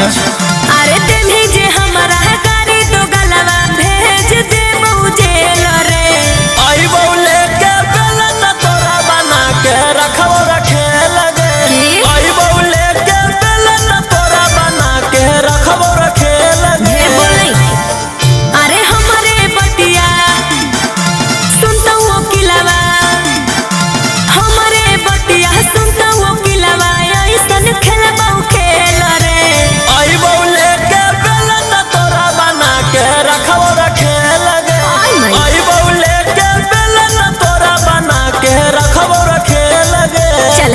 अच्छा अरे तेनी जे हमारा है गाड़ी तो गलवा भेज दे जेल रे। आई बौले के बेला न तोरा बना के रखो रखे लगे। आई बौले के बेला न तोरा बना के रखो रखे लगे। अरे हमारे बटिया सुनता वो किलावा, हमारे बटिया सुनता वो किलावा ऐसन खेलबा खेल रे। आई बौले के बेला न तोरा बना के रखो रखे लगे। आई बौले के बेला न तोरा बना के रखो रखे लगे। चल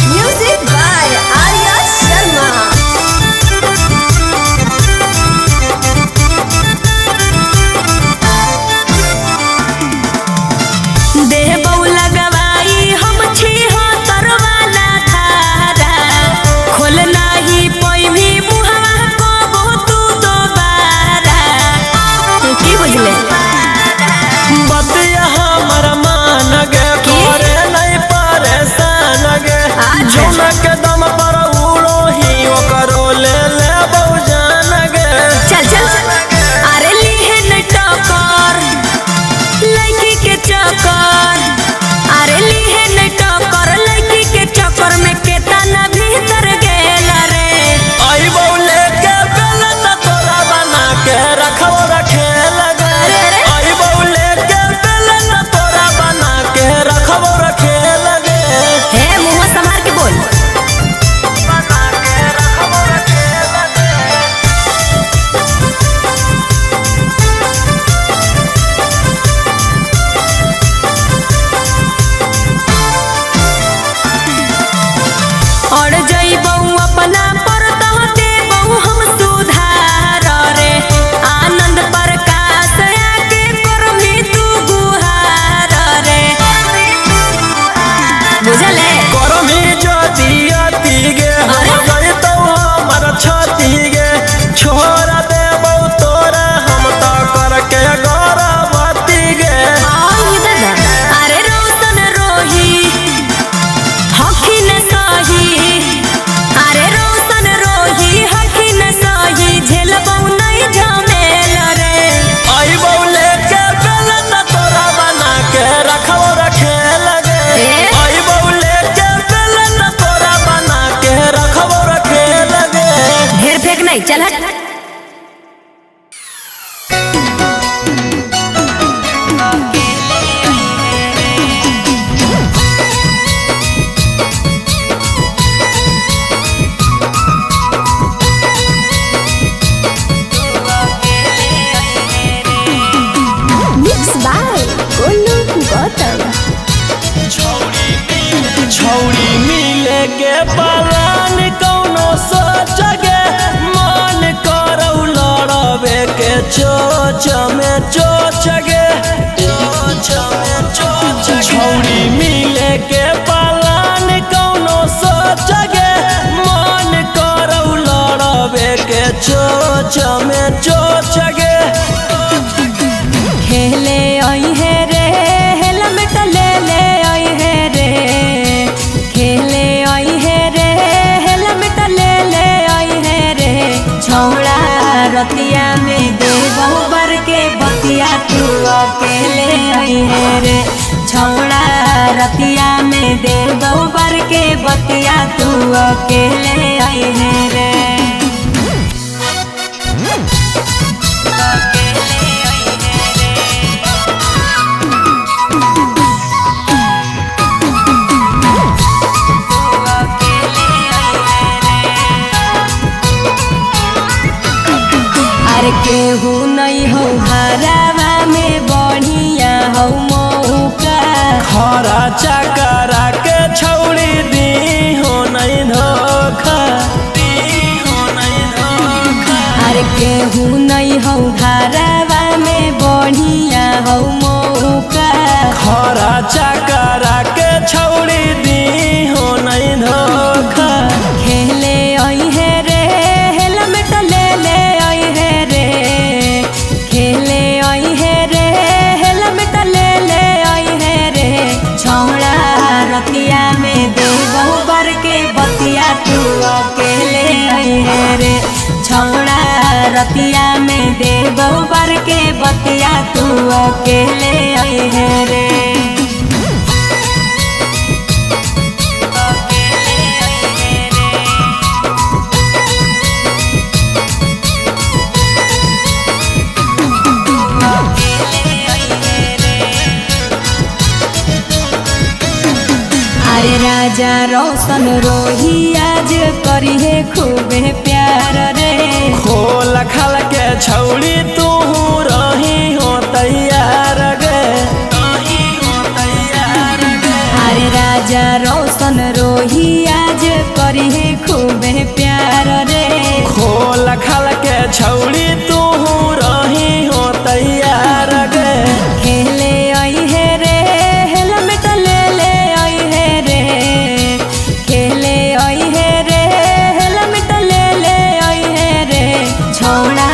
म्यूजिक बाय आर्या शर्मा। देह बौला गवाई हम छी हो तरवाला धारा, खोल नाही पैमी मुहवा को तू दोबारा। की बुझले बतिया हमर मान गे करे नहीं परेशान गे। जोना के दम पर उड़ो ही ओकरो ले ले बहुजान गे। चल चल अरे लीहे न टकर लड़की के चक्कर, अरे लीहे न टकर लड़की के चक्कर में केतना भीतर गेल रे। आई बौले के बेला न तोरा बना के रखो रखे लगे। आई बौले के बेला न तोरा बना के रखो रखे लगे। हे मुंह संभाल के बोल। बना के रखो रखे लगे। और जइबौ अपना पर तह देबौ हम सुधार रे। आनंद प्रकाश आके करमी तू गुहार रे। बुझले करमी ज्योति अति गे हो गई तो हमर छती गे। छोरा देबौ तोरा हम तो करके गौरवती गे। अरे रोशन रोही हखिन सही, अरे रोशन रोही हखिन सही झेलबौ नहीं झमेल रे। आई बौले के बेला न तोरा बना के रखो रखे लगे। आई बौले के बेला न तोरा बना के रखो रखे लगे। ढेर फेंक नहीं चल हट। Mix by Golu Gautam. छौड़ी मिले के पलान कौनो सोच गे। मन करौ लड़बे के चोच में चोच गे। छौड़ी मिले के पलान कौनो सोच गे। मन करौ लड़बे के चोच में चोच गे। खेले आई है रे हेलमेट ले ले आई है रे। खेले आई है रे हेलमेट ले ले आई है रे। छौड़ा रतिया में दे बहुबर के बतिया तू अकेले आई है रे। छौड़ा रतिया में दे बहुबर के बतिया तू अकेले आई है रे। अरे केहू नहीं हो हरावा में बढ़िया हो मौका। खरा चकरा के छौड़ी दी हो नहीं धोखा। अरे केहू नहीं हो हरावा में बढ़िया हो मौका। खरा चकरा के छौड़ी दी हो नहीं धोखा। खेले आई है रे हेलमेट ले ले आई है रे। बहुबार के बतिया तू अकेले आई है रे। अरे राजा रोशन रोही आज करी है खूबे प्यार रे। खोल खाल के छौड़ी तू रही हो तैयार गे। अरे राजा रोशन रोही आज करी है खूबे प्यार रे। खोल खाल के छौड़ी तू रही हो तैयार गे। खेले आई है रे हेलमेट ले ले आई है रे। खेले आई है रे हेलमेट ले ले आई है रे। छोड़ा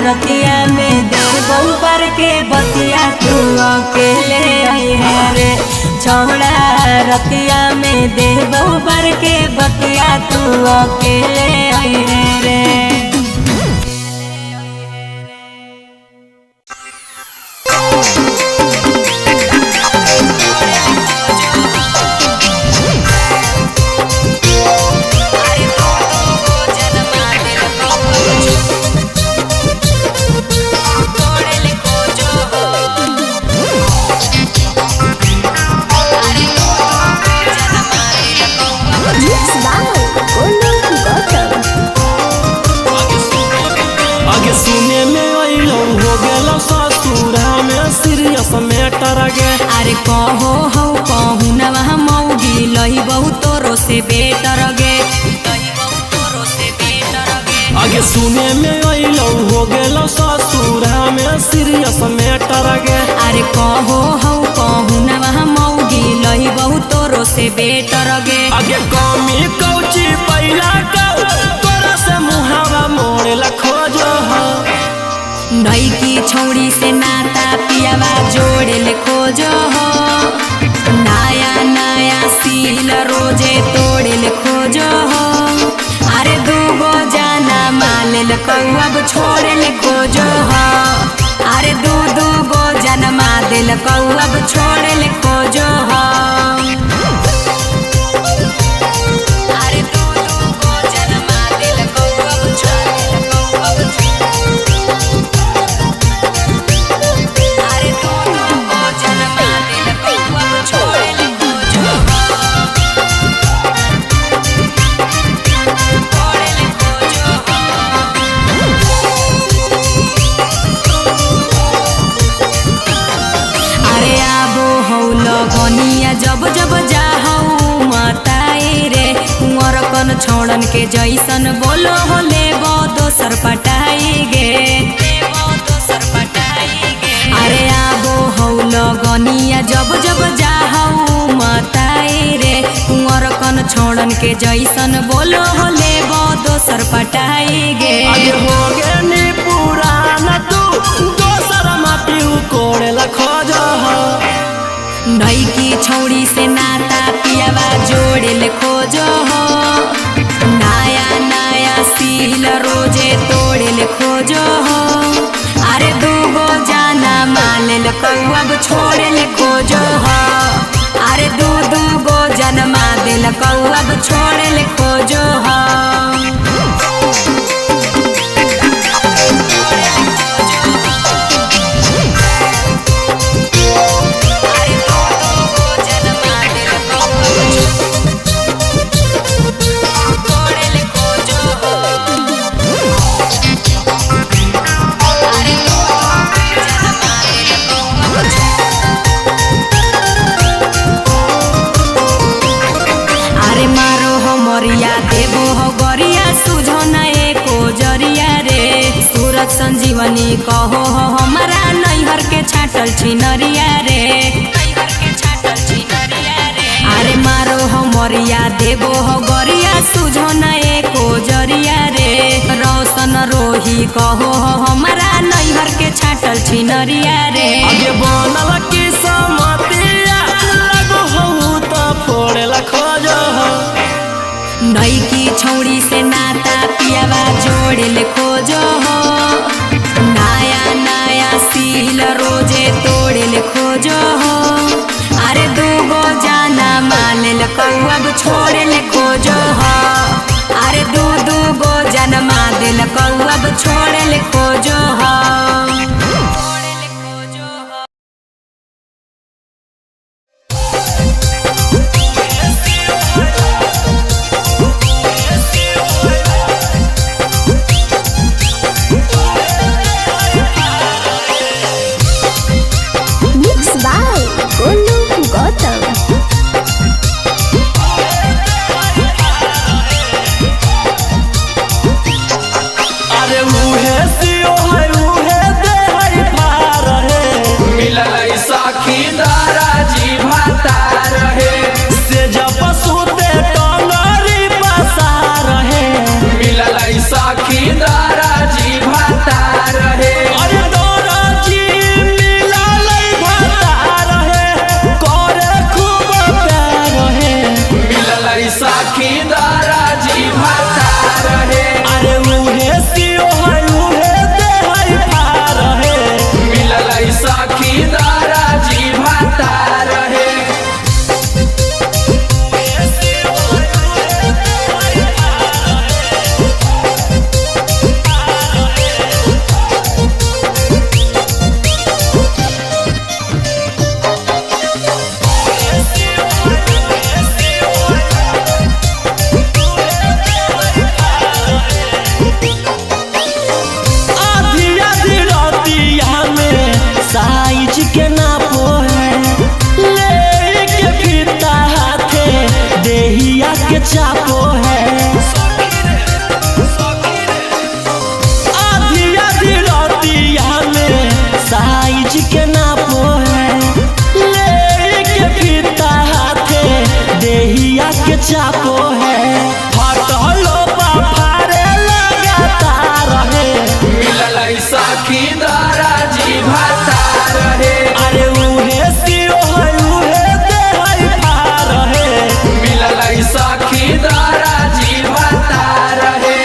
रतिया में दे बहुबार के बतिया तू अकेले आई है रे। छोड़ा रतिया में दे बहुबार के बतिया तू अकेले आई है रे। अरे कहो हौ कहू न वहाँ मौगी लही बहुत तोरो से बेटर गे। आगे सुने में अइलो हो गेलो ससुरा में सीरियस मैटर गे। अरे कहो हौ कहू न वहाँ मौगी लही बहुत तोरो से बेटर गे। आगे कमी कौची पहिला कौ तोरा से मुहावा मोड़ेला खोजो हो। नई की छौड़ी से नाता पियावा जोड़े ले खोजो हो। नया नया सील रोजे तोड़े ले खोजो हो। अरे दूगो जाना माले ले कहू अब छोड़े ले खोजो हो। अरे दू गो जन्मा दे ले कहू अब छोड़े ले खोजो हो। अरे दू गो जन्मा दे ले कहू अब छोड़े ले कहू अब जब जब जाहू मताए रे। कुंवर कन छोड़न के जैसन बोलो हो ले दोसर पटाई गे। अरे आबो हौ लगनिया जब जब जाहू मताए रे। कुंवर कन छोड़न के जैसन बोलो हो ले दोसर पटाई गे। हो गे नी पुराना तू दोसर माटी कोड़ेला खोजो हो। नई की छौड़ी से नाता पियावा जोड़े ले खोजो हो। नया नया सील रोजे तोड़े ले खोजो हो। अरे दूगो जाना माले ले कहू अब छोड़े ले खोजो हो। अरे दू गो जन्मा दे ले कहू अब छोड़े ले खोजो हो। संजीवनी कहो हो हमारा नैहर के छाटल छिनरिया रे। अरे मारो हो मरिया देबो हो गरिया सुझो न एको जरिया रे। रोशन रोही कहो हो हमारा नैहर के छाटल छिनरिया रे। आगे बनल की समतिया लगो हो त फोड़ेला खोजो हो। नई की छौड़ी से नाता पियावा जोड़े ले खोजो हो। नया ले खोजो हो। Mixed by Golu Gautam. अरे उहे सियो है उहे दे है पार है मिलल साखी दाराजी भाता रहे से जब सुते टंगरी पसार है मिलल साखी दाराजी भाता रहे अरे दौराजी मिलल भतार है करे खूब प्यार है मिलल साखी दाराजी भाता रहे अरे उहे सियो है उहे दे है पार है मिलल साखी दाराजी भाता रहे आधी आधी रातिया में साइज के नापो है लेके फिरता हाथे देहिया के चापो है आधी आधी रातिया में साइज के नापो है लेके फिरता हाथे देहिया के चापो है फटलो फारे लगातार है मिलल साखी दाराजी भाता रहे अरे उहे सियो है उहे दे है पार है मिलल साखी दाराजी भाता रहे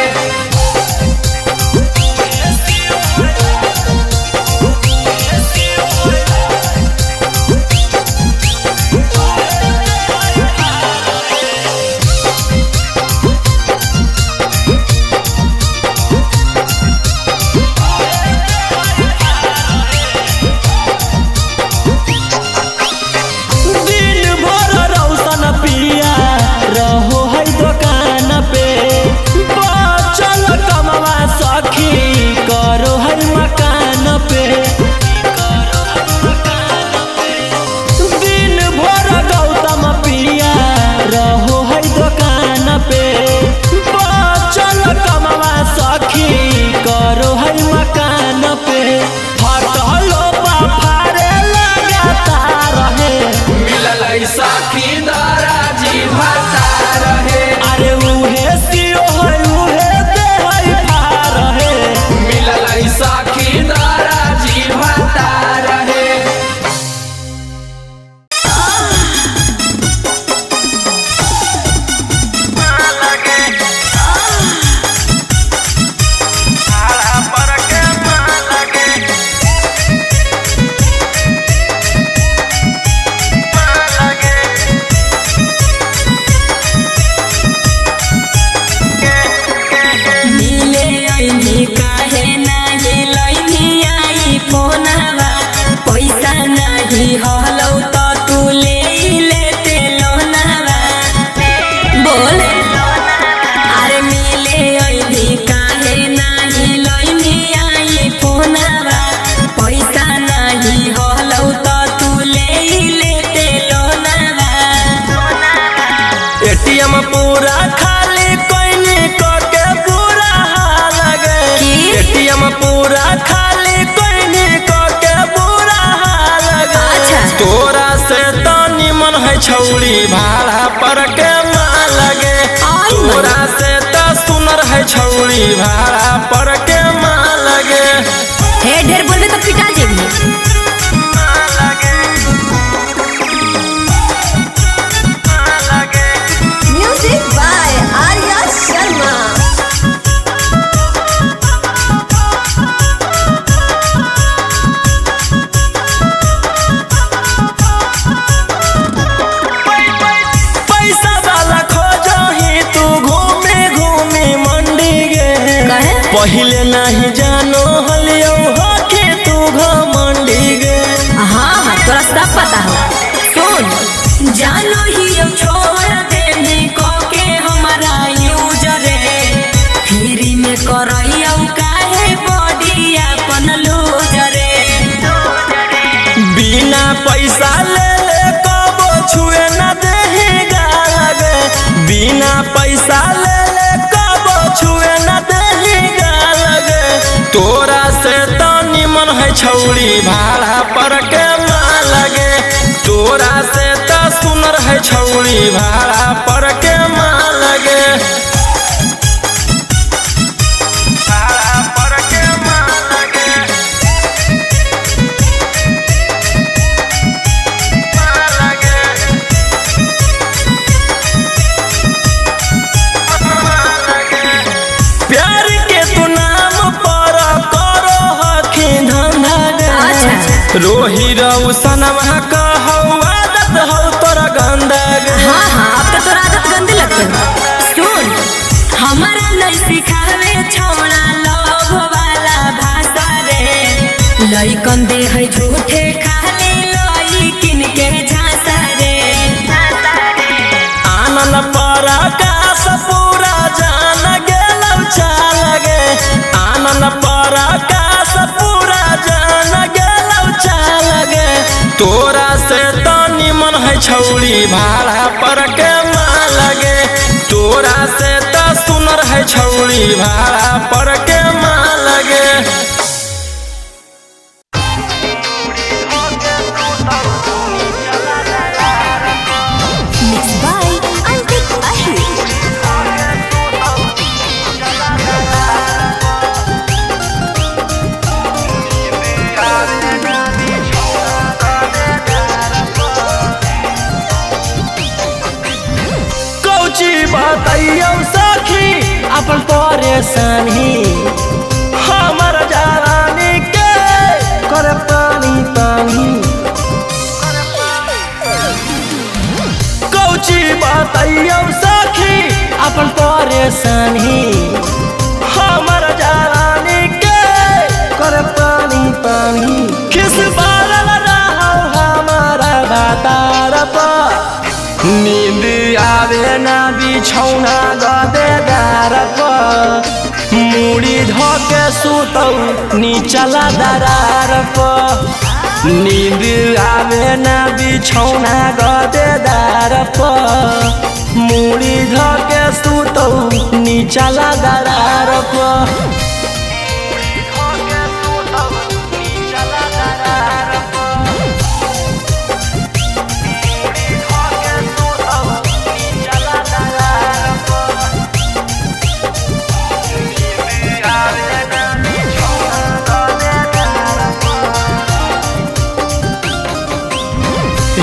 दिन भर रौशन पिया रहो है दुकान पे बचल कमवा सखी करो है मकान पे दिन भर गौतम पिया रहो है दुकान पे बचल कमवा सखी करो है मकान पे फटलो फारे लगातार है मिलल साखी दाराजी भाता रहे अरे उहे सियो है उहे दे है पार है मिलल साखी दाराजी भाता रहे मिले आईनी काहे नहीं लईनी आई फोनवा पैसा नहीं हलौ तो तू ले लेते लोनवा बोल अरे मिले आईनी काहे नहीं लईनी आई फोनवा पैसा नहीं हलौ तो तू ले लेते लोनवा एटीएम पूरा खाली कोइनी के बुरा हाल गे एटीएम पूरा खाली कोइनी के बुरा हाल गे अच्छा। तोरा से तो निमन है छौड़ी भाड़ा पर के माल गे तोरा से तो सुनर है छौड़ी भाड़ा पर के माल गे हे ढेर बोलबे तो पिटा जेबी Music by Arya Sharma. पैसा वाला खोजो ही तू घूमे घूमे मंडी गे कहे? पहिले नहीं जानो छौड़ी भाड़ा पर के माँ लगे तोरा से तो सुनर है छौड़ी भाड़ा पर के माँ लगे भाड़ा पर के माँ लगे प्यार के तू नाम पर करो हखी धंधा रोही रौसनवा कहौ आदत हो तोरा गंदा हाँ हाँ अब तो तोरा आदत गंदे लगते सुन हमारा नहीं सिखावे छौड़ा लोभ वाला भाषा रे लइकन दे है झूठे खाली लइकिन के झांसा रे आनन पर आकाश पूरा जान गेलौ चाल गे आनन पर आकाश पूरा जान गेलौ चाल गे तोरा से तो निमन है छौड़ी भाड़ा पर के माँ लगे तोरा से तो सुनर है छौड़ी भाड़ा पर के माँ लगे Mixed by Antik Ahli. कौची बताइयो सखी अपन परेशानी हमर जवानी के करे पानी पानी कौची बताइयो सखी अपन परेशानी हमर जवानी के करे पानी पानी किस बारल रहो हमारा बातार पर नींद आवे ना बिछौना गदेदार पर मुड़ी धोके सुतौ नीचला दरार पर नींद आवे ना बिछौना गदेदार पर मुड़ी धोके सुतौ नीचला दरार पर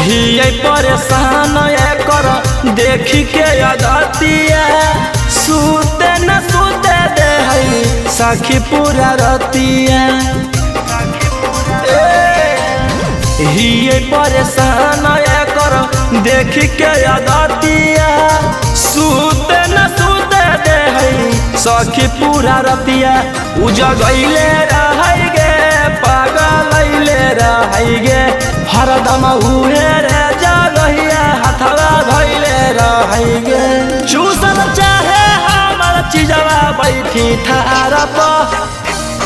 हिये परेशान कर देखी के अदतिया सूते न सूते दे है सखी पूरा रतिया हिये परेशान कर देखी के अदतिया सूते न सूते दे है सखी पूरा रतिया उजगैले रहै गे पागलैले रहै गे हरदम उहे रे जगहिया हथवा धैले रहै गे चूसन चाहे हमर चिजवा बैठी ठार पर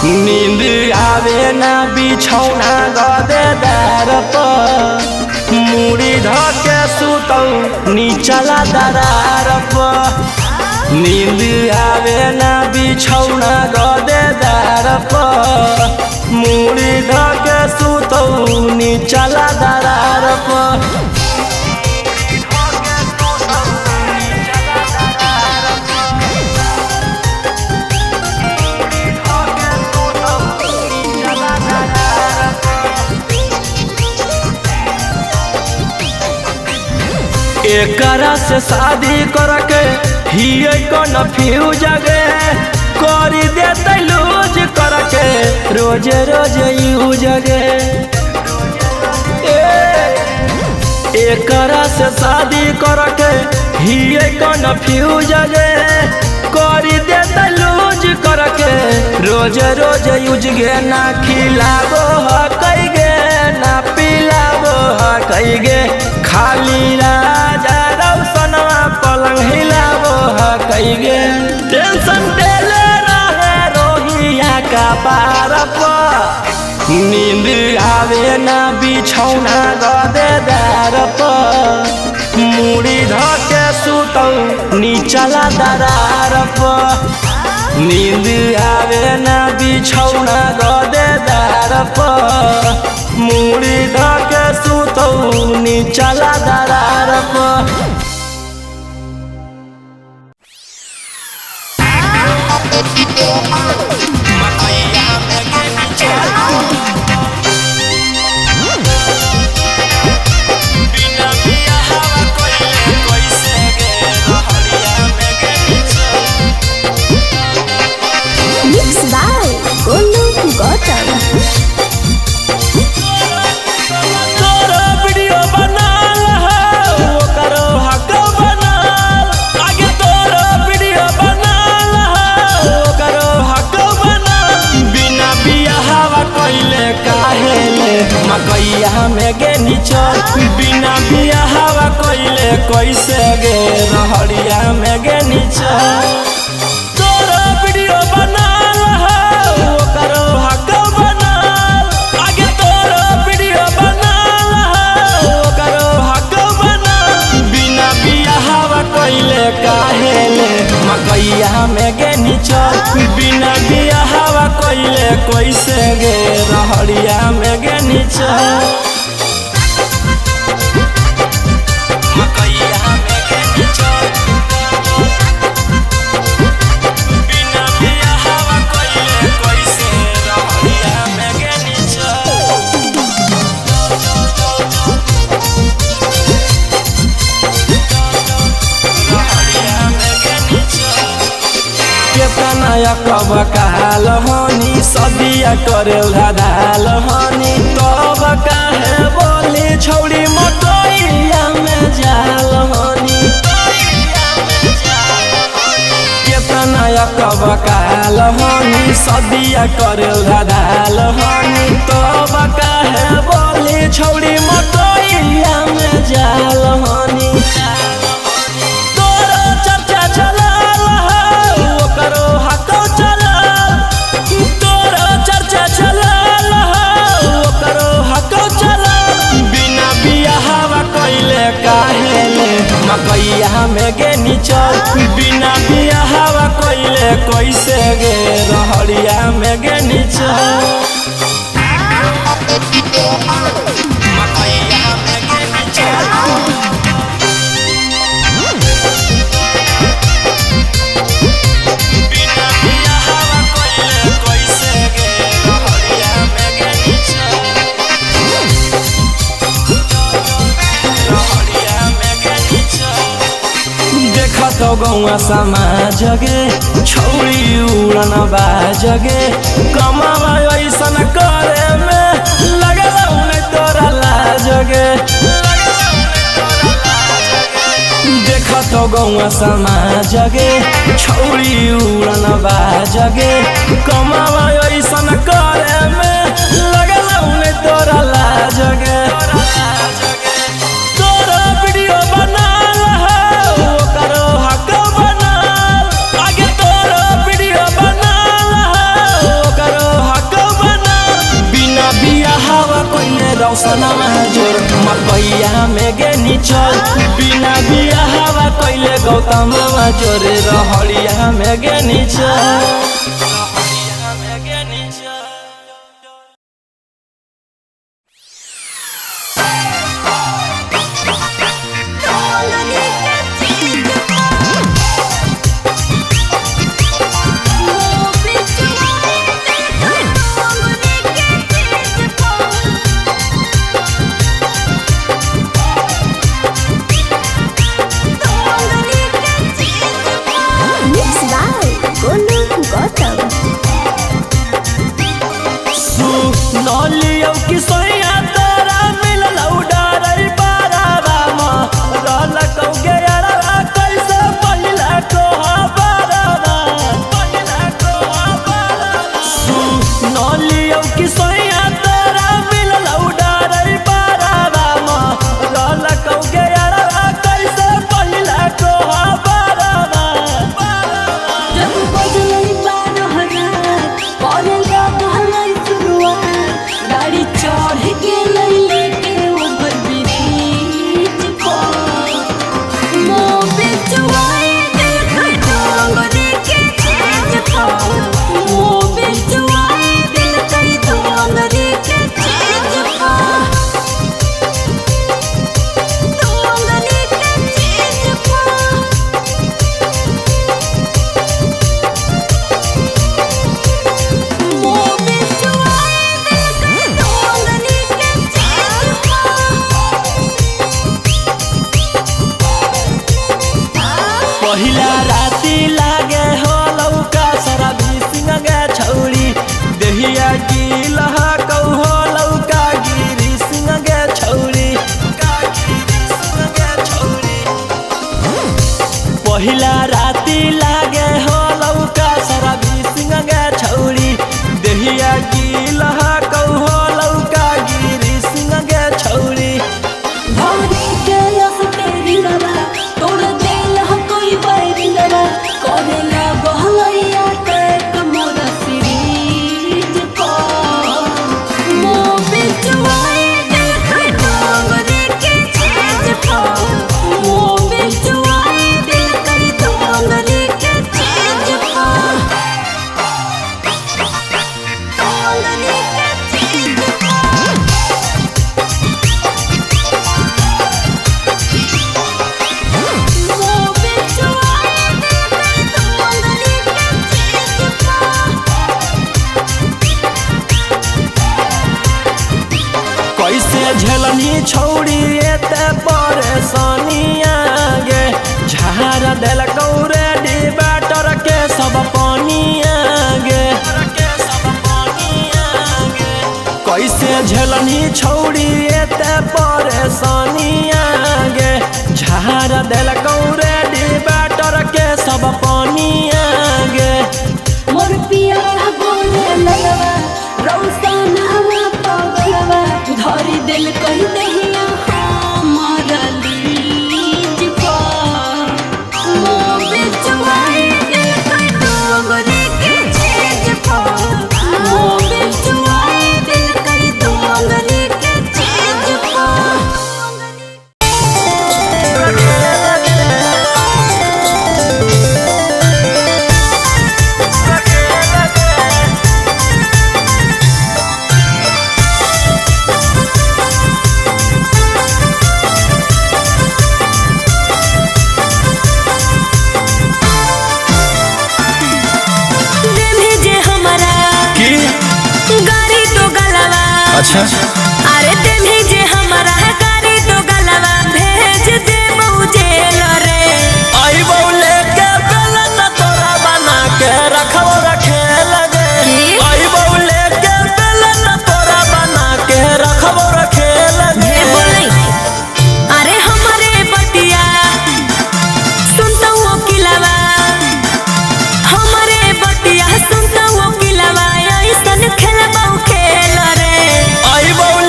नींद आवे ना बिछौना गदेदार पर मुड़ी धके सुतौ नीचला दरार पर नींद आवे ना बिछौना गदेदार पर मुड़ी धके सुतौ नीचला दरार पर एकरा से शादी करके हिये कन्फ्यूज गे करी देते लूज करके रोज रोज यूज गे एकरा से शादी करके हिये कन्फ्यूज गे करी देते लूज करके रोज रोज यूज गे ना खिलाबो हकई गे ना पिलाबो हकई गे खाली राजा रौसनवा पलंग हिलाबो हकई गे टेंशन देले रहे रोहिया का पार पर नींद आवे ना बिछौना गदेदार पर मुड़ी धके सुतौ नीचला दरार पर नींद आवे ना बिछौना गदेदार पर मुड़ी धके सुतौनी चला दरार पर। Mixed by Golu Gautam. तोरो वीडियो बनाल हो करो हक बनाल, आगे तोरो वीडियो बनाल हो करो हक बनाल। बिना बियाहवा कइले काहेले मकैया में गे निचल, बिना बियाहवा कइले कैसे गे रहड़िया में गे निचल। तोरो वीडियो बनाल हो करो हक बनाल, आगे तोरो वीडियो बनाल हो करो हक बनाल। बिना बियाहवा कइले काहेले मकैया में गे निचल, बिना बियाहवा कइले कैसे गे रहड़िया में गे निचल। मकैया में गे निचल, बिना बियाहवा कइले कैसे रहड़िया में गे निचल। रहड़िया में गे निचल। केतना कब काल हनी सदिया करे धाल हनी, तब काहे बोली छौड़ी मकैया में जाल हनी। केतना कब काल हनी सदिया करे धाल हनी, तब काहे बोली छौड़ी मकैया में जाल हनी। तोरो चर्चा चलाल हो करो हक चलाल, तोरो चर्चा चलाल हो करो हक चलाल। बिना बियाहवा कइले काहेले मकैया में गे निचल, बिना बियाहवा कइले कैसे गे रहड़िया में गे निचल। मकैया में गे निचल, बिना बियाहवा कइले कैसे गे रहड़िया में गे निचल। रहड़िया में गे निचल। देखत गौआ समाज गे छौड़ी उड़न बाज गे, कमावा ऐसन करे में लगल नहीं तोरा लाज गे। देखत गौआ समाज गे छौड़ी उड़न बाज गे, कमावा ऐसन करे में लगल नहीं तोरा लाज गे। तोरो वीडियो बनाल हो करो हक बनाल, आगे तोरो वीडियो बनाल हो करो हक बनाल। बिना बियाहवा कइले रौशनमा जोर मकैया में गे निचल, बिना बियाहवा कइले गौतमवा जोर रहड़िया में गे निचल। रहड़िया में गे निचल। Mixed by Golu Gautam. पहिला राती लागे हो लौका सारा बिसिंग गे छौरी देहिया की लहा कहू हो लौका गिरी सिंह गे छौरी पहिला राती लागे हो लौका सारा बिसिंग गे छौरी देहिया की लहा कहू हो लौका गिरी सिंह गे छौरी भौरी के लस तेरी गवा तोड़ देल ह कोई बैरी गवा करेला बहलैया के कमोर सिरीज को मो बिचवाई दिल डोंगरी के चीज को मो बिचवाई दिल करी डोंगरी के चीज को डोंगरी के चीज को कैसे झेलनी छौड़ी एते परेशानी आगे झाड़ दिल कौरे डिबाटर के सब पानी आगे कैसे झेलनी छौड़ी एते परेशानी आगे झाड़ दिल कौरे डिबाटर के सब पानी आगे मोर पिया बोले लगवा रौशन हवा पगलवा धरी दिल कही दहिया हमारा लीज पा मो बिचवाई दिल कही डोंगरी के चीज पा मो बिचवाई दिल कही डोंगरी के चीज पा अच्छा अरे तेमी जे हमारा है गाड़ी तो गलवा भेज दे मुझे रे आई बौले के बेलन तोरा बना के रखो रखे लगे आई बौले के बेलन तोरा बना के रखो रखे लगे बोले अरे हमारे बतिया सुनता हूँ किलावा हमारे बतिया सुनता हूँ किलावा ऐसन खेलबा खेल रे आई बौले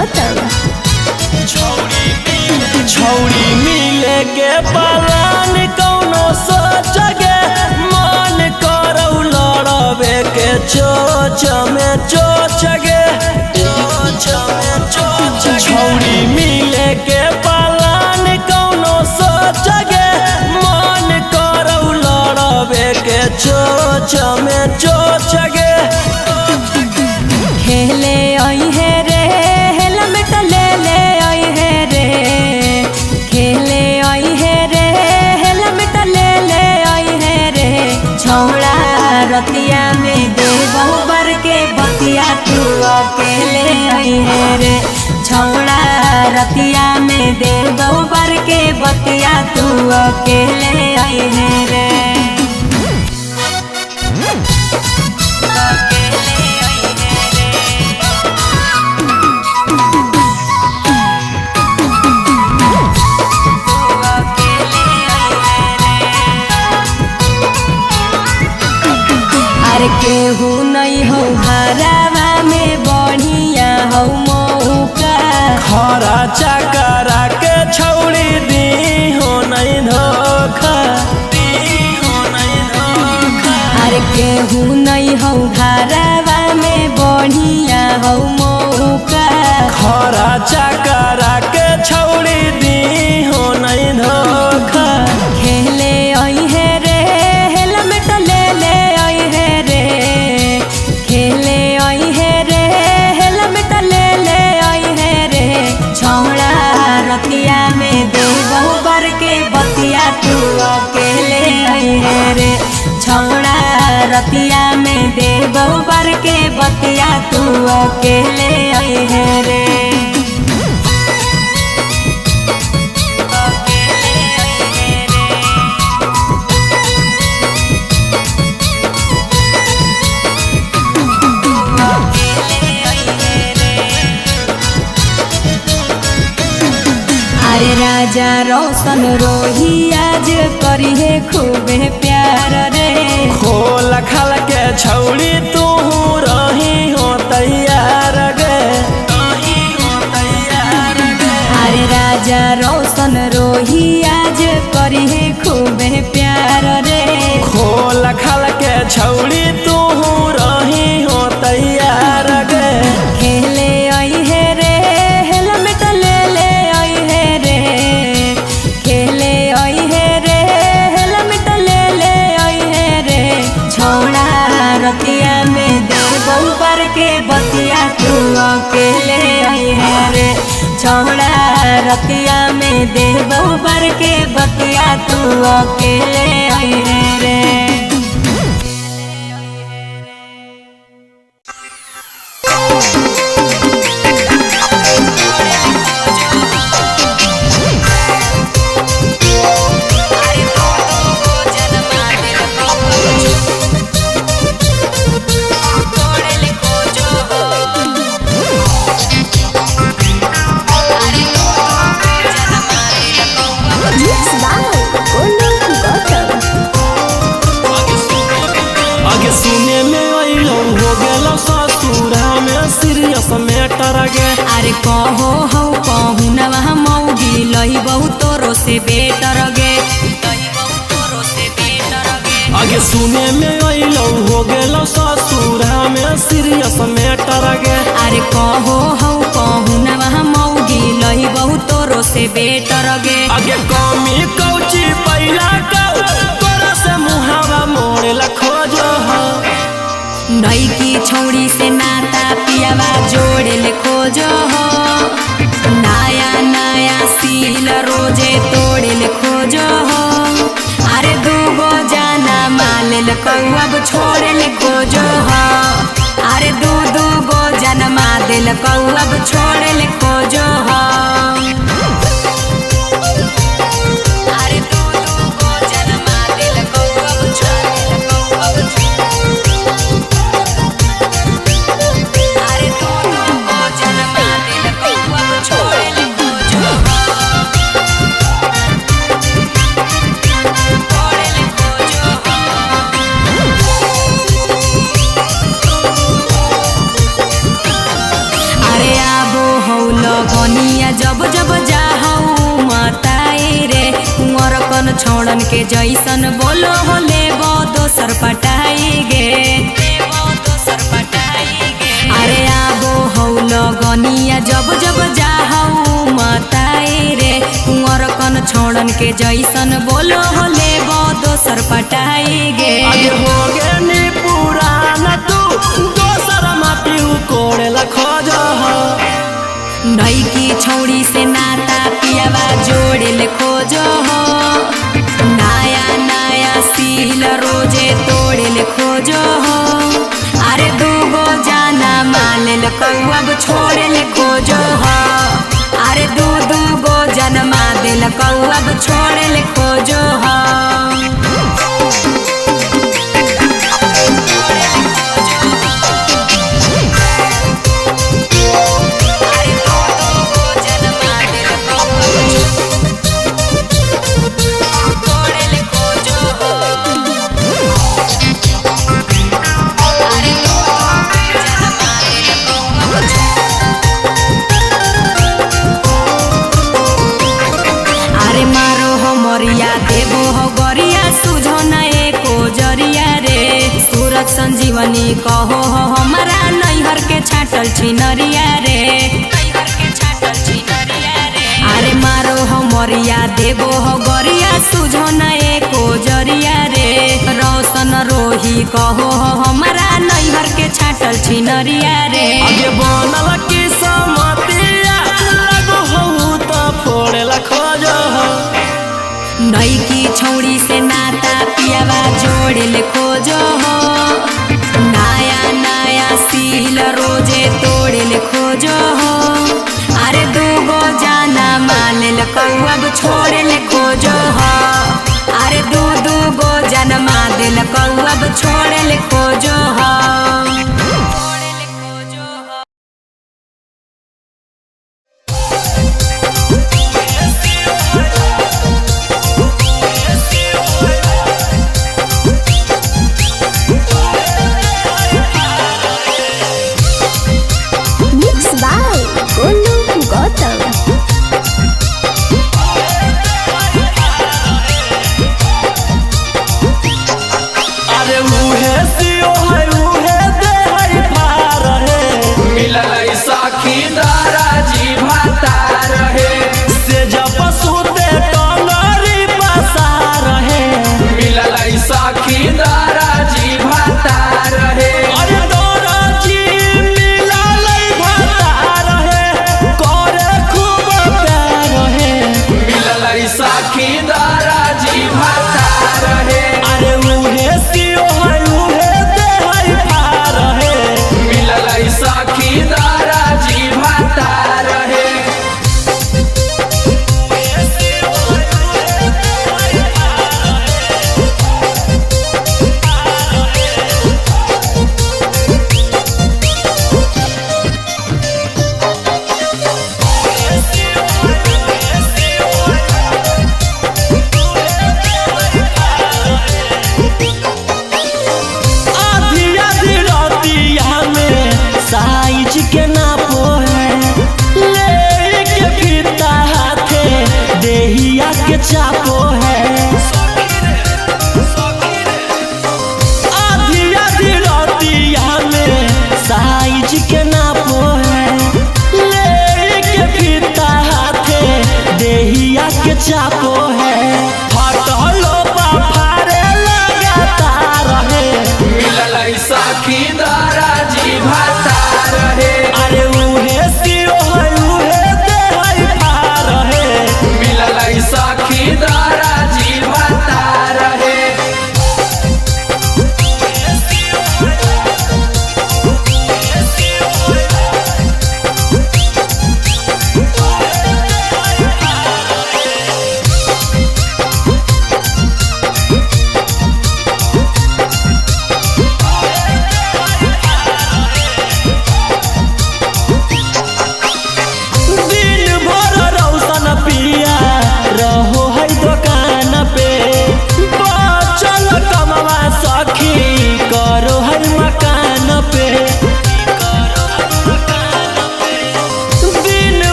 गौतम। छौड़ी मिले के पलान कौनो सोचगे मन करौ लड़बे के चोच में चोचगे छौड़ी मिले के पलान कौनो सोचगे मन करौ लड़बे के चोच में चोचगे खेले आई है रे हेलमेट ले ले आई है रे खेले आई है रे हेलमेट ले ले आई है रे छौड़ा रतिया में दे बहुबर के बतिया तू अकेले आई है रे छौड़ा रतिया में दे बहुबर के बतिया तू अकेले आई है रे केहू नहीं हो हरावा में बढ़िया हो मौका खरा चकरा के छौड़ी दी हो नहीं धोखा अरे केहू नहीं हो हरावा में बढ़िया हो मौका खरा चकरा के छौड़ी दी हो नहीं धोखा खेले आई है रे हेलमेट ले ले आई है रे खेले आई है रे हेलमेट ले ले आई है रे छौड़ा रतिया में दे बहुबर के बतिया तू अकेले आई है रे छौड़ा रतिया में दे बहुबर के बतिया तू अकेले आई है रे अरे राजा रोशन रोही आज करी है खूबे प्यार रे खोल खाल के छौड़ी तू रही हो तैयार गे अरे राजा रोशन रोही आज करी है खूबे प्यार रे खोल खाल के छौड़ी तू रही हो तैयार गे खेले आई है रे हेलमेट ले ले आई है रे खेले आई है रे हेलमेट ले ले आई है रे छौड़ा रतिया में दे बहुबर के बतिया तू अकेले आई है रे छौड़ा रतिया में दे बहुबर के बतिया तू अकेले आई है रे Mixed by Golu Gautam। आगे सुने में अइलो हो गेलो ससुरा में सीरियस मैटर गे अरे कहो हो कहू न वहाँ मौगी लही बहुत तोरो से बेटर गे आगे सुने में अइलो हो गेलो ससुरा में सीरियस मैटर गे अरे कहो हो कहू न वहाँ मौगी लही बहुत तोरो से बेटर गे आगे कमी कौची पहिला कौ तोरा से मुहावा मोड़े ला खोजो हो नई की छौड़ी से नाता पियावा जोड़े ले खोजो हो नया नया सील रोजे तोड़े ले खोजो हो अरे दूगो जाना माल ले अब छोड़े ले खोजो हो अरे दू गो जन्मा दिल अब छोड़े ले खोजो हो अरे दू गो जन्मा दिल अब छोड़े ले अरे दू गो जन्मा दिल अब छोड़े ले खोजो हो छोड़े ले खोजो हो अरे आबो हो लगनिया जब जब जाहू मताई रे कुंवर कन छोड़न के जैसन बोलो हो लेबो दोसर पटाई गे अरे आबो हौ लगनिया जब जब जाहू मताई रे कुंवर कन छोड़न के जैसन बोलो हो लेबो दोसर पटाई गे हो गे नी पुराना तू दोसर माटी कोड़े ला खोज नई की छौड़ी से नाता पियावा जोड़े ले खोजो हो नया नया सील रोजे तोड़े ले खोजो हो अरे दूगो जाना माले ले कौअब छोड़े ले खोजो हो अरे दू गो जन्मा दे ले कौअब छोड़े ले खोजो हो देबो हो गरिया सुझो न एको जरिया रे सूरज संजीवनी कहो हो हमारा नैहर के छाटल छिनरिया रे अरे मारो हो मरिया देबो हो गरिया सुझो न एको जरिया रे रोशन रोही कहो हो हमारा नैहर के छाटल छिनरिया रे आगे बनल की समतिया लगो हो त फोड़ेला खोजो नई की छौड़ी से नाता पियावा जोड़े ले खोजो हो नया नया सील रोजे तोड़े ले खोजो हो अरे दूगो जाना माले ले कौअब छोड़े ले खोजो हो अरे दू गो जन्मा दे ले कौअब छोड़े ले खोजो हो चापो है आधी आधी रातिया में साइज के नापो है लेके फीता हाथे देहिया के चापो है फटलो फारे लगातार है मिलल साखी दारा जी भाता रहे अरे उहे सियो है उहे दे है फार है मिलल साखी दारा जी भाता रहे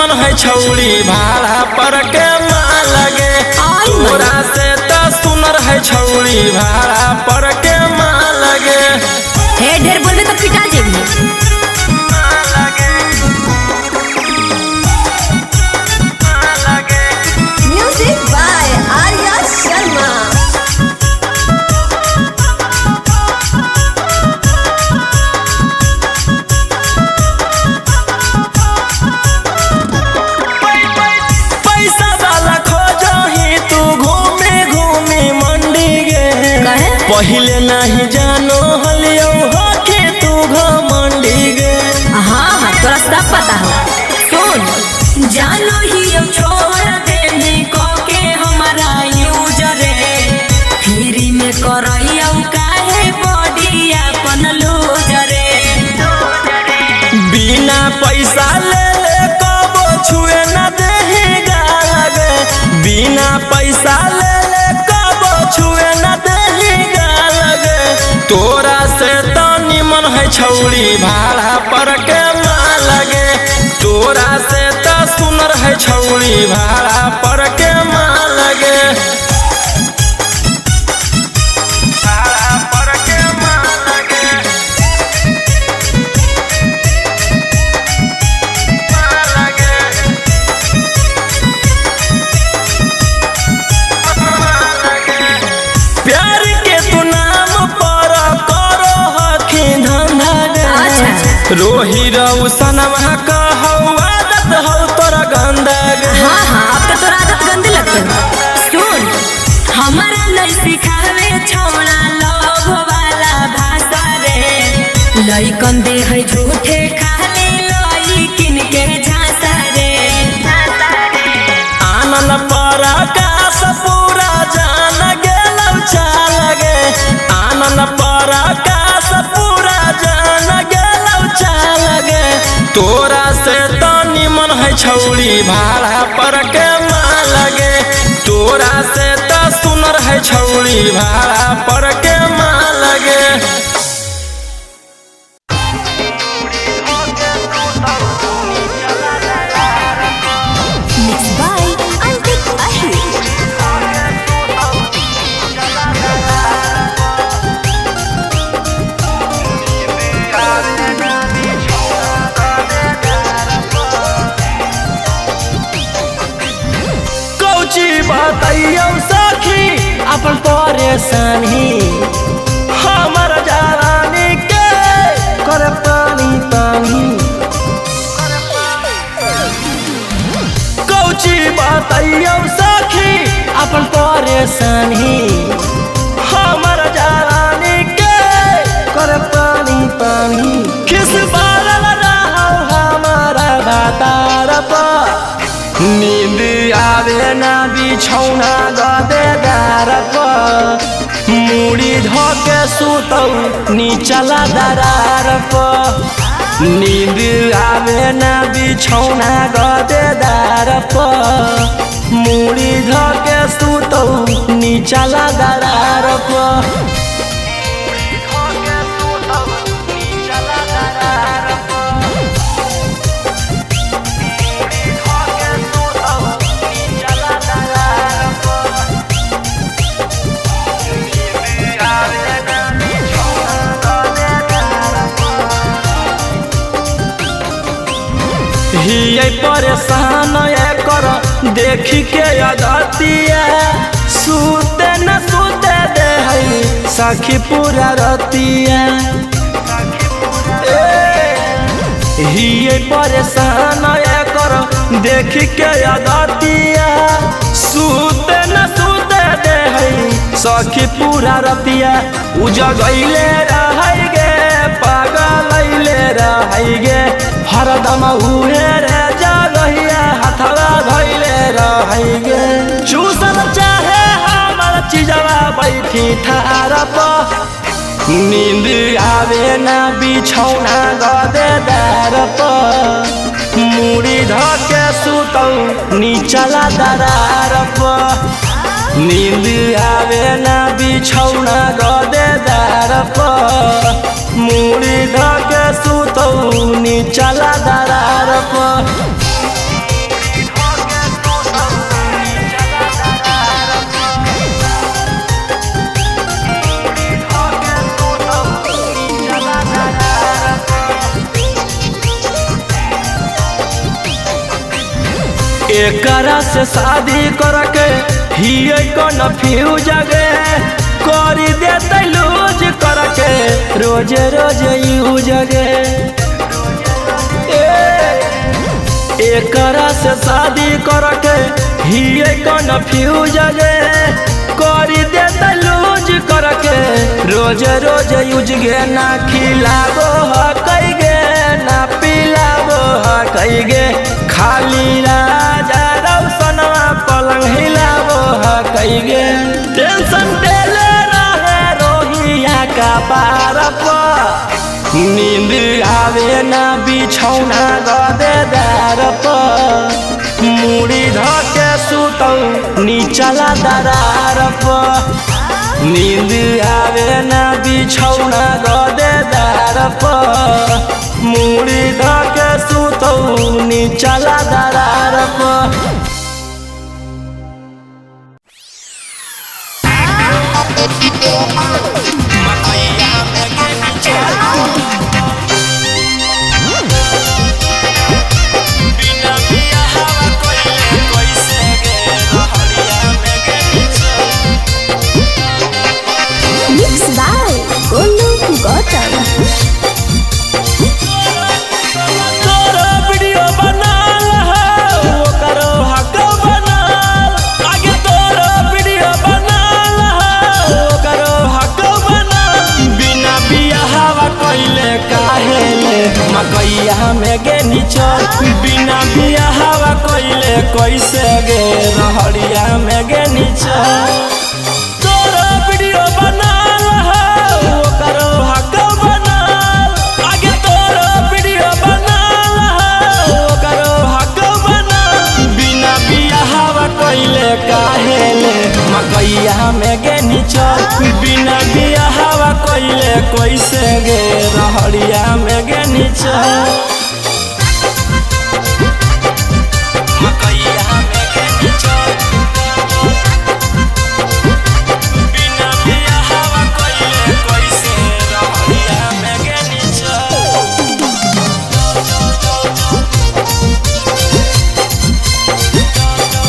निमन है छौड़ी भाड़ा पर के माँ लगे। तोरा से तो सुनर है छौड़ी भाड़ा पर के माँ लगे। हे ढेर बोलबे तो पिटा जेबी। Music by Arya Sharma. पैसा वाला खोजही तू घूमी घूमी मंडी गे। पहिले नहीं जानो हलियो हो के तू घमंडी गे। हाँ तोरा सब पता हो। सुन जानो ही अब छोड़ देने को के हमारा यूजर रे। फ्री में करैया काहे बॉडी अपन लूजर रे। बिना पैसा ले ले कबो छुए न देगा लगे। बिना पैसा ले ले कबो छुए न देगा लगे। तोरा से तो निमन है छौड़ी भाड़ा पर के माँ लगे। तोरा से तो सुनर है छौड़ी भाड़ा पर के माँ लगे। भाड़ा पर के माँ लगे। माँ लगे। माँ लगे। प्यार के तू नाम पर करो हखी धंधा गे। रोही रहू सनवा कहौ आदत हौ तोरा गंदा गे। हाँ अब तो तोरा आदत गंदे लगते हैं। सुन हमारा नहीं सिखावे छौड़ा लोभ वाला भाषा रे। लइकन दे है झूठे खाली लइकिन के झांसा रे। आनन पर आकाश पूरा जान गेलौ चाल गे। आनन पर आकाश पूरा जान गेलौ चाल गे। तोरा से तो निमन है छौड़ी भाड़ा पर के माँ लगे। तोरा से तो सुनर है छौड़ी भाड़ा पर के माँ लगे। Mixed by Antik Ahir. कौची बताइयो सखी अपन परेशानी। हमर जवानी के कर पानी पानी। कौची बताइयो सखी अपन परेशानी। हमर जवानी के कर पानी पानी। खिस बारल रहो हमारा बातार पर। नींद आवे ना बिछौना गदेदार पर। मुड़ी धोके सुतौ नीचला दरार पर। नींद आवे ना बिछौना गदेदार पर। मुड़ी धोके सुतौ नीचला दरार पर। हिये परेशान कर देखी के अगतिया। सूते न सूते दे है सखी पूरा रतिया। हिये परेशान कर देखी के अगतिया। सूते न सूते दे है सखी पूरा रतिया। उजगैले रहै गे पागलैले रहै गे। हरदम उहे रे जगहिया हथवा धैले रहै गे। चूसन चाहे हमर चिजवा बैठी ठार पर। नींद आवे ना बिछौना गदेदार पर। मुड़ी धके सुतौ नीचला दरार पर। नींद आवे ना बिछौना गदेदार पर। मुड़ी धके सुतौ नीचला दरार पर। एकरा से शादी करके ही कन्फ्यूज गे करी देते लूज करके रोज रोज यूज गे। एकरा से शादी करके ही कन्फ्यूज गे करी देते लूज करके रोज रोज यूज गे। ना खिलाबो कई गे ना पिलाबो कई गे खाली राजा रौशनवा पलंग हिलाबो कई गे। टेंशन देले रहे रोहिया का पार पर नींद आवे ना बिछौना गदेदार पर मुड़ी धके सुतौ नीचला दरार पर नींद आवे ना बिछौना गदेदार पर मुड़ी धके सुतौ नीचला दरार पर। Mixed by Golu Gautam. तोरो वीडियो बनाल हो करो हक बनाल आगे तोरो वीडियो बनाल हो करो हक बनाल बिना बियाहवा कइले काहे ले मकैया में गे निचल बिना बियाहवा कइले कैसे गे रहड़िया में गे निचल। तोरो वीडियो बनाल हो करो हक बनाल आगे तोरो वीडियो बनाल हो करो हक बनाल बिना बियाहवा कइले काहे ले मकैया में गे निचल बिना बियाहवा कइले कैसे गे रहड़िया में गे निचल। मकैया में गे निचल बिना बियाहवा कइले कैसे रहड़िया में गे निचल।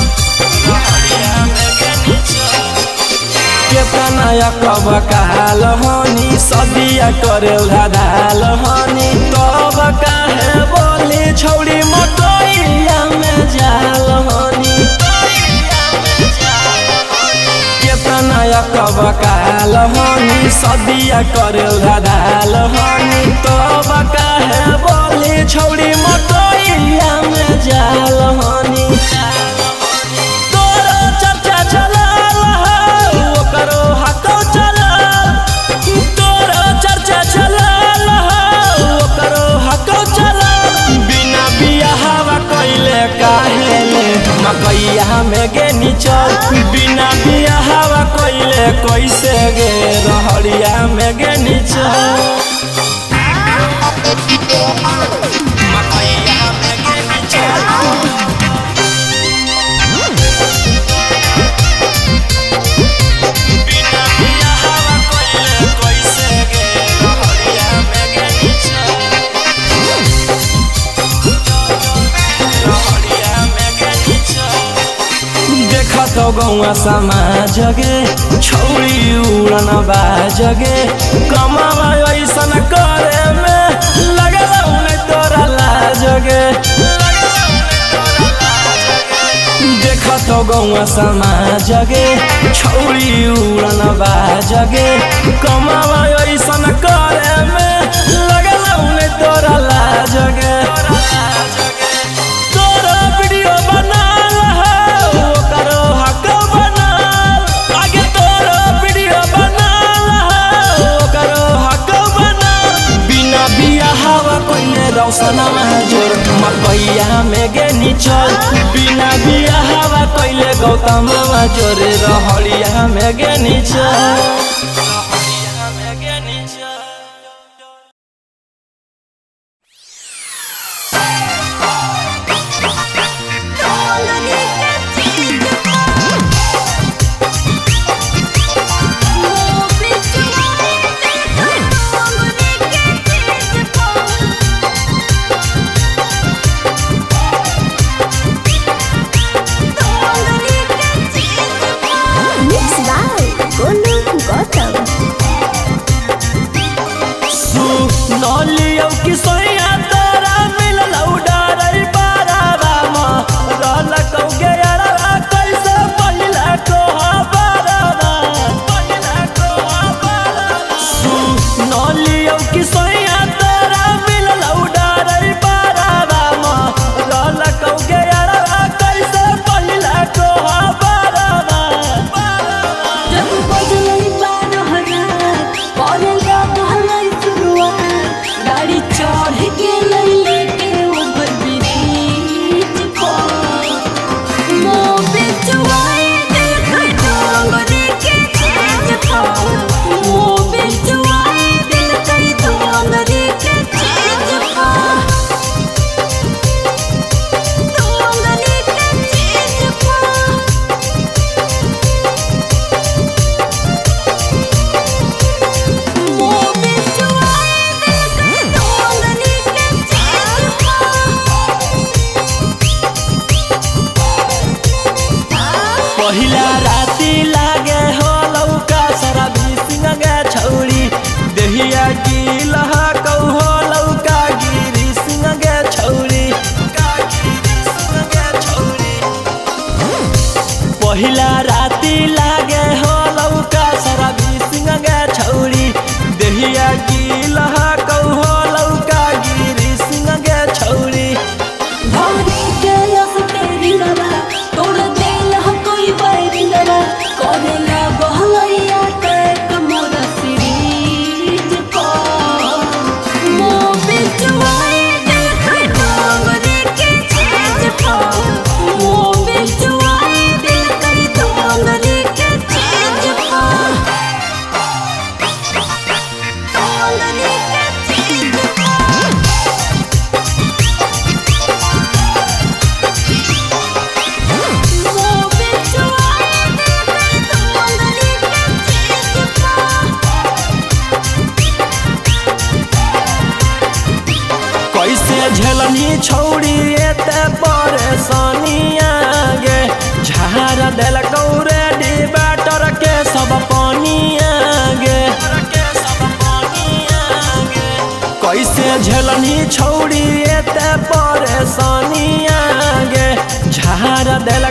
रहड़िया में गे निचल केतना कब काल हनी सदिया करे धाल हनी तब काहे बोली छौड़ी मकैया में जाल हनी केतना कब काल हनी सदिया करे धाल हनी तब काहे बोली छौड़ी मकैया में जाल हनी। तोरो चर्चा चलाल हो करो हको चलाल तोरो चर्चा चलाल हो करो हको चलाल बिना बियाहवा कइले काहे ले मकैया में गे निचल बिना बियाहवा कइले कैसे गे रहड़िया में गे निचल। मकैया में गे निचल बिना बियाहवा कइले कैसे गे रहड़िया में गे निचल। रहड़िया में गे निचल देखत गौआ समाज गे छौड़ी उड़न बाज गे कमावा ऐसन करे में लगल नहीं तोरा लाज गे। देखत गौआ समाज गे छौड़ी उड़न बाज गे कमावा ऐसन करे में लगल नहीं तोरा लाज गे। तोरो वीडियो बनाल हो करो हक बनाल आगे तोरो वीडियो बनाल हो करो हक बनाल बिना बियाहवा कइले रौशनवा जोर मकैया में गे निचल बिना बियाहवा कइले गौतमवा जोर रहड़िया में गे निचल। रहड़िया में गे निचल। पहिला राती लागे हो लौका सारा बिसिंग गे छौरी देहिया की लहा कहू हो लौका गिरी सिंह गे छौरी पहिला राती लागे हो लौका सारा बिसिंग गे छौरी देहिया की लहा कहू हो लौका गिरी सिंह गे छौरी भौरी के लस तेरी लबा तोड़ देल हम कोई बैरी लबा करेला बहलैया के कमोर सिरीज को मोबिल चुआए देख डोंगरी के चीज को मोबिल चुआए दिल कर डोंगरी के चीज को डोंगरी के चीज को कैसे झेलनी छौड़ी एते परेशानी आगे झाड़ देल गौरे डिबाटर के सब पानी आगे कैसे झेलनी छौड़ी एते परेशानी आगे झाड़ देल